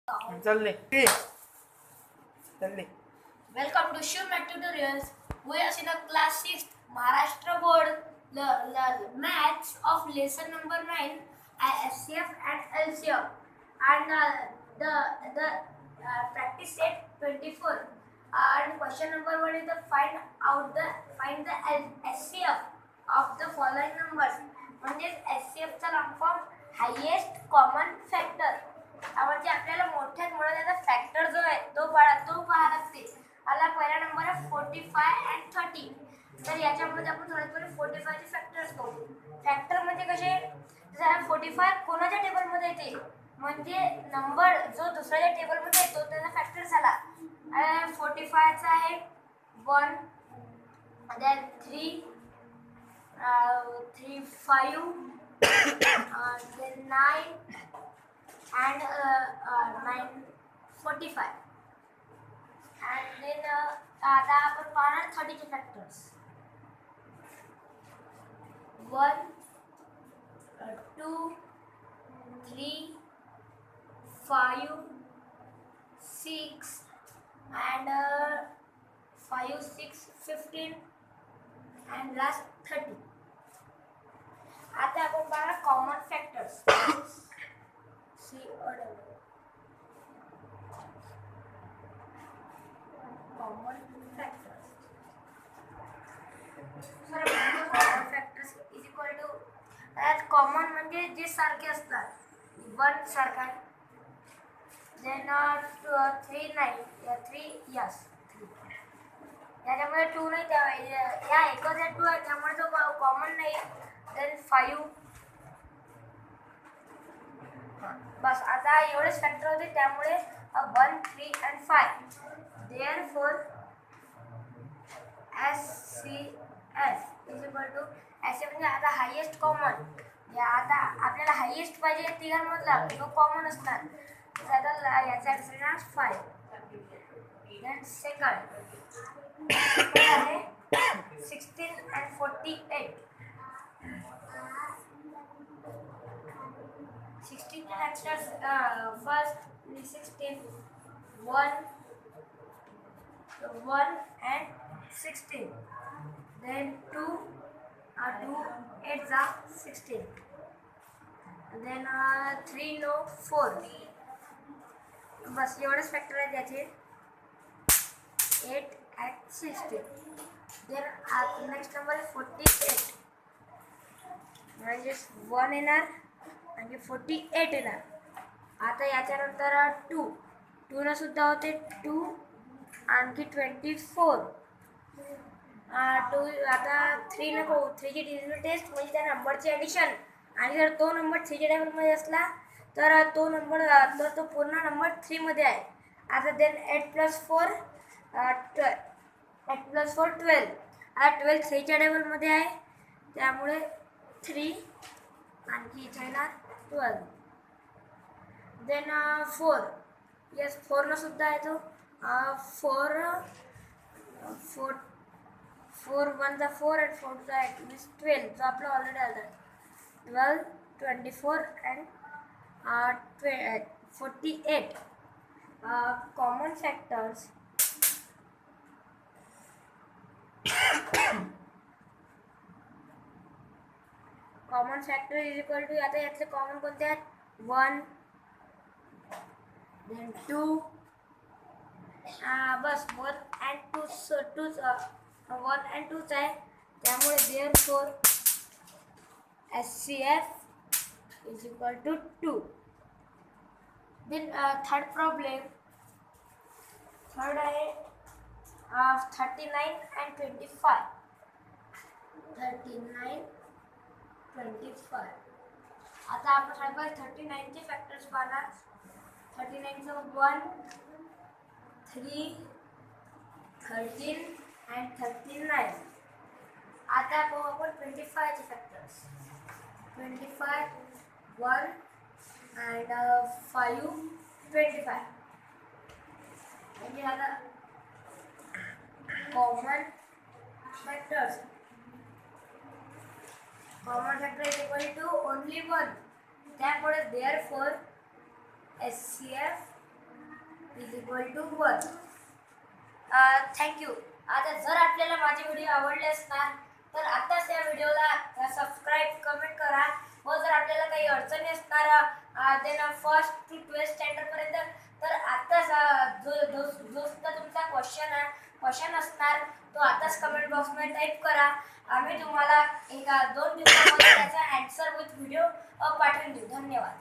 Welcome to Shiv tutorials. We are in the class 6th Maharashtra board maths of lesson number 9 HCF and LCF and the practice set 24 and question number 1 is the find the HCF of the following numbers. म्हणजे HCF चा long form highest common factor म्हणजे आपल्याला मोठ्यात मोठा त्याचा factor जो आहे तो पाहायला लागते. आला पहिला नंबर आहे 45 and 30. तर याच्यामध्ये आपण थोडे 45 चे फॅक्टर्स बघू. फॅक्टर म्हणजे कसे, जर 45 कोणाच्या टेबल मध्ये येते म्हणजे नंबर जो दुसऱ्या टेबल मध्ये येतो त्याचा फॅक्टर झाला. 45 चा आहे 1 then 3 5 then 9 and 945 and then आता आपण पाहणार 30 चे फॅक्टर्स 1 2 3 5 6 and 5 6 15 and last 30. आता आपण पाहणार common factors common factors. So common factors is equal to as common म्हणजे जे सारखे असतात. 1 सारखा, then 3 नाही, 3 yes 3. याच्यामध्ये 2 नाही, या एकच आहे 2 आहे त्यामुळे तो कॉमन नाही. then 5 बस. आता एवढेच फॅक्टर होते त्यामुळे 1 3 and 5. Therefore HCF is equal to HCF म्हणजे आता हायेस्ट कॉमन. आता आपल्याला हायेस्ट पाहिजे तिघांमधला जो कॉमन असणार. आता याचा असणार 5. then सेकंड आहे 16 and 48. 16 factors first 16 1 and 16, then 2 8 are 16, then 3 no 4. बस एवढेच फॅक्टर आहे त्याचे 8 and 16. then नेक्स्ट नंबर आहे 48 म्हणजे 1 येणार आणि 48 येणार. आता याच्यानंतर 2 न सुद्धा होते 2 आणखी 24. 2 आता 3 नको, 3 ची डिव्हिजन टेस्ट म्हणजे त्या नंबरचे ॲडिशन. आणि जर तो नंबर 3 च्या टेबलमध्ये असला तर तो नंबर तो पूर्ण नंबर 3 मध्ये आहे. आता देन 8 + 4 8 + 4 12. आता 12 3 च्या टेबलमध्ये आहे त्यामुळे 3 आणखी इथे येणार 12. देन 4 येस 4 न सुद्धा आहे तो 4 1 चा 4 and 4 चा 8 means 12 जो आपला ऑलरेडी आला 12 24 and 48. Common factors common factor is equal to आता यातले कॉमन कोणते आहेत 1 then 2 बस 1 and 2 1 and 2 आहे त्यामुळे therefore HCF is equal to 2. then third problem third आहे 39 and 25. 39 25. आता आपण 39 चे फॅक्टर्स पाहणार. 39 चा 1 3 13 and 39. आता आपण 25 चे फॅक्टर्स 25 1 and 5 25. म्हणजे आता common factors common factor is equal to only 1. त्यामुळे therefore HCF is equal to 1. Thank you. आता जर आपल्याला माझे व्हिडिओ आवडले असणार तर आताच या व्हिडिओला सबस्क्राईब कमेंट करा व जर आपल्याला काही अडचणी असणार then first to 12th standard पर्यंत तर आताच जो सुद्धा तुमचा क्वेश्चन असणार तो आताच कमेंट बॉक्समध्ये टाईप करा. आम्ही तुम्हाला 1-2 दिवसामध्ये त्याचा आन्सर विथ व्हिडिओ पाठवून देऊ. धन्यवाद.